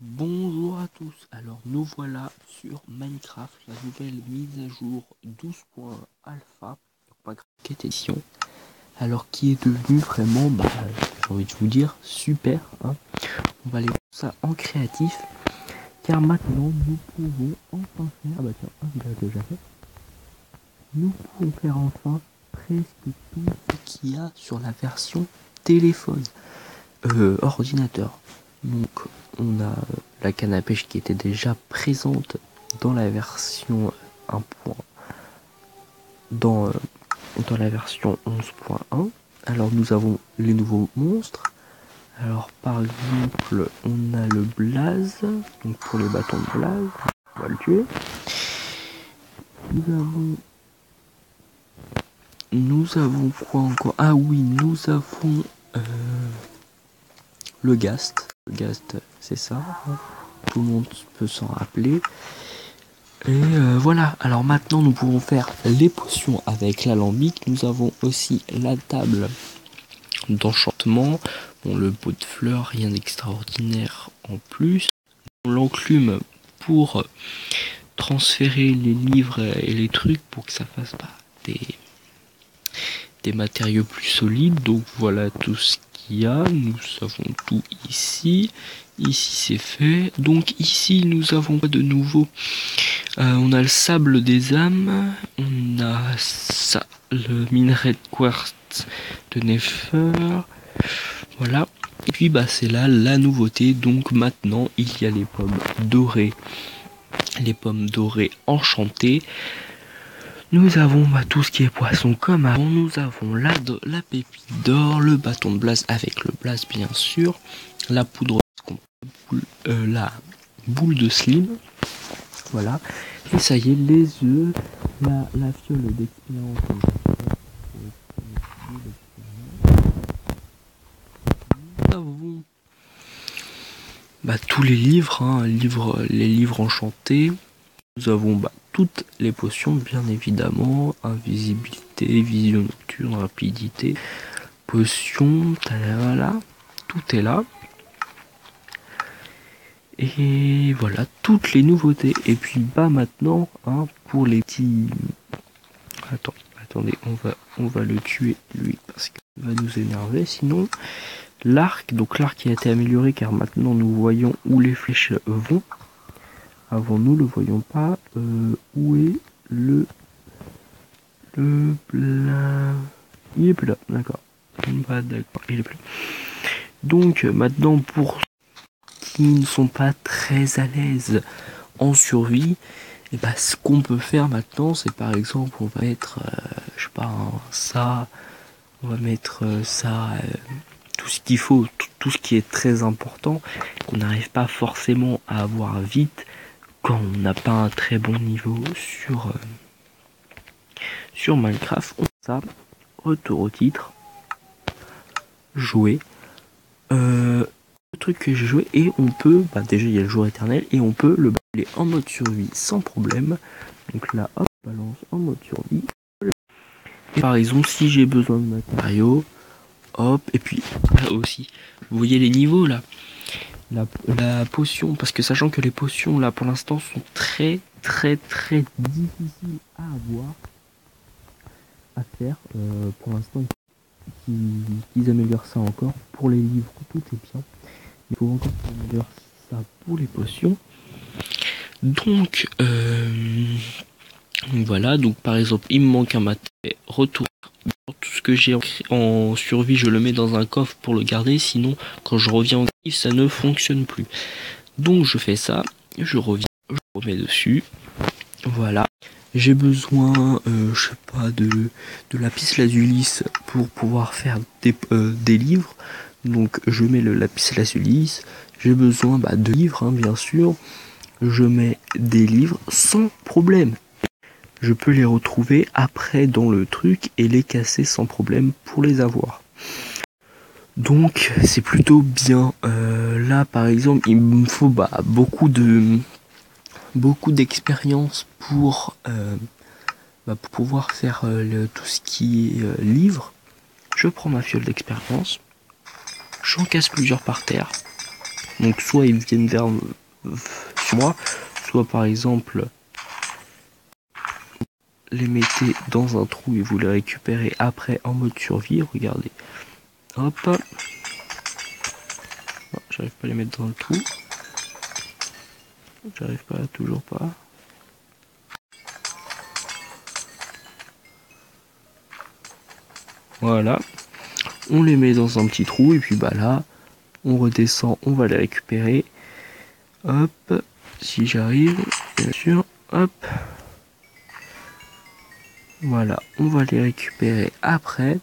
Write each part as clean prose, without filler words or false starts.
Bonjour à tous, alors nous voilà sur Minecraft, la nouvelle mise à jour 12.1 alpha, Pocket Edition, alors qui est devenu vraiment, j'ai envie de vous dire, super, hein. On va aller voir ça en créatif, car maintenant nous pouvons enfin faire, nous pouvons faire enfin presque tout ce qu'il y a sur la version téléphone, ordinateur. Donc on a la canne à pêche qui était déjà présente dans la version 1. Dans la version 11.1. Alors nous avons les nouveaux monstres. Alors par exemple on a le blaze, donc pour les bâtons de blaze, on va le tuer. Nous avons quoi encore? Ah oui, nous avons le ghast. Le ghast, c'est ça. Tout le monde peut s'en rappeler. Et voilà, alors maintenant nous pouvons faire les potions avec l'alambic. Nous avons aussi la table d'enchantement. Bon, le pot de fleurs, rien d'extraordinaire en plus. L'enclume pour transférer les livres et les trucs pour que ça fasse des matériaux plus solides. Donc voilà tout ce qu'il y a. Nous avons tout ici. Ici c'est fait. Donc ici nous avons pas de nouveau. On a le sable des âmes. On a ça, le minerai de quartz de Nether. Voilà. Et puis c'est là la nouveauté. Donc maintenant il y a les pommes dorées. Les pommes dorées enchantées. Nous avons tout ce qui est poisson comme avant. Nous avons la pépite d'or, le bâton de blaze avec le blaze bien sûr, la poudre, la boule de slim. Voilà. Et ça y est, les œufs, la fiole d'expérience. Nous avons tous les livres, hein, les livres enchantés. Nous avons toutes les potions, bien évidemment, invisibilité, vision nocturne, rapidité, potion, voilà, tout est là. Et voilà, toutes les nouveautés. Et puis maintenant, hein, pour les petits... Attendez, on va le tuer, lui, parce qu'il va nous énerver, sinon... L'arc, donc l'arc qui a été amélioré, car maintenant nous voyons où les flèches vont. Avant nous le voyons pas. Où est le plat? Il est plus là, d'accord. D'accord, il est plus. Donc maintenant, pour ceux qui ne sont pas très à l'aise en survie, et ce qu'on peut faire maintenant, c'est par exemple, on va mettre, je sais pas, ça, on va mettre ça, tout ce qu'il faut, tout ce qui est très important, qu'on n'arrive pas forcément à avoir vite quand on n'a pas un très bon niveau sur Minecraft. On fait ça, retour au titre, jouer. Le truc que j'ai joué, et on peut, déjà il y a le jour éternel, et on peut le baller en mode survie sans problème. Donc là, hop, balance en mode survie. Et par exemple, si j'ai besoin de matériaux, hop, et puis là aussi, vous voyez les niveaux là, la potion, parce que sachant que les potions là pour l'instant sont très difficiles à avoir, à faire, pour l'instant qu'ils améliorent ça encore. Pour les livres tout est bien, il faut encore améliorer ça pour les potions. Donc voilà, donc par exemple il me manque un matériel, retour. Tout ce que j'ai en survie, je le mets dans un coffre pour le garder, sinon quand je reviens en actif, ça ne fonctionne plus. Donc je fais ça, je reviens, je remets dessus. Voilà. J'ai besoin, je sais pas, de lapis lazuli pour pouvoir faire des livres. Donc je mets le lapis lazuli. J'ai besoin de livres, hein, bien sûr. Je mets des livres sans problème. Je peux les retrouver après dans le truc et les casser sans problème pour les avoir. Donc c'est plutôt bien. Là par exemple il me faut beaucoup d'expérience pour pouvoir faire tout ce qui est livre. Je prends ma fiole d'expérience, j'en casse plusieurs par terre, Donc soit ils viennent vers sur moi, soit par exemple les mettez dans un trou et vous les récupérez après en mode survie. Regardez, hop, j'arrive pas à les mettre dans le trou, j'arrive pas, toujours pas. Voilà, on les met dans un petit trou et puis bah là on redescend, on va les récupérer. Hop, si j'arrive, bien sûr, hop. Voilà, on va les récupérer après.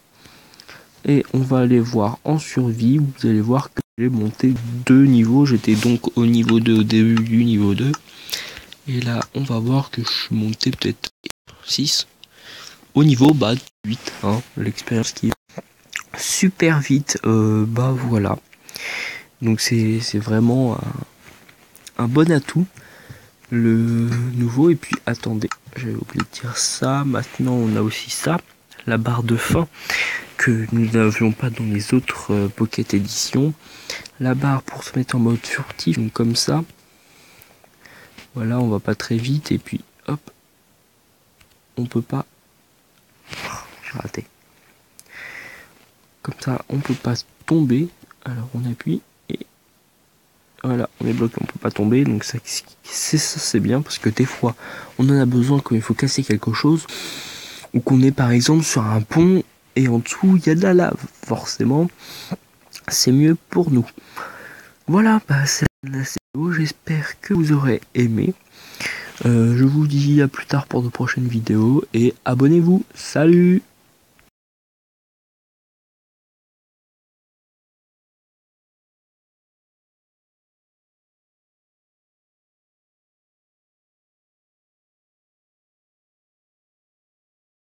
Et on va aller voir en survie. Vous allez voir que j'ai monté 2 niveaux. J'étais donc au niveau 2 au début du niveau 2. Et là, on va voir que je suis monté peut-être 6. Au niveau 8. Hein, l'expérience qui est super vite. Voilà. Donc c'est vraiment un bon atout. Le nouveau. Et puis attendez, j'avais oublié de dire ça. Maintenant on a aussi ça. La barre de fin que nous n'avions pas dans les autres Pocket Edition. La barre pour se mettre en mode furtif, donc comme ça. Voilà, on va pas très vite et puis hop, on peut pas. J'ai raté. Comme ça, on peut pas tomber. Alors on appuie et voilà, on est bloqué, on peut pas tomber. Donc ça, c'est bien parce que des fois, on en a besoin quand il faut casser quelque chose ou qu'on est par exemple sur un pont et en dessous il y a de la lave. Forcément, c'est mieux pour nous. Voilà, c'est la vidéo, j'espère que vous aurez aimé. Je vous dis à plus tard pour de prochaines vidéos et abonnez-vous. Salut!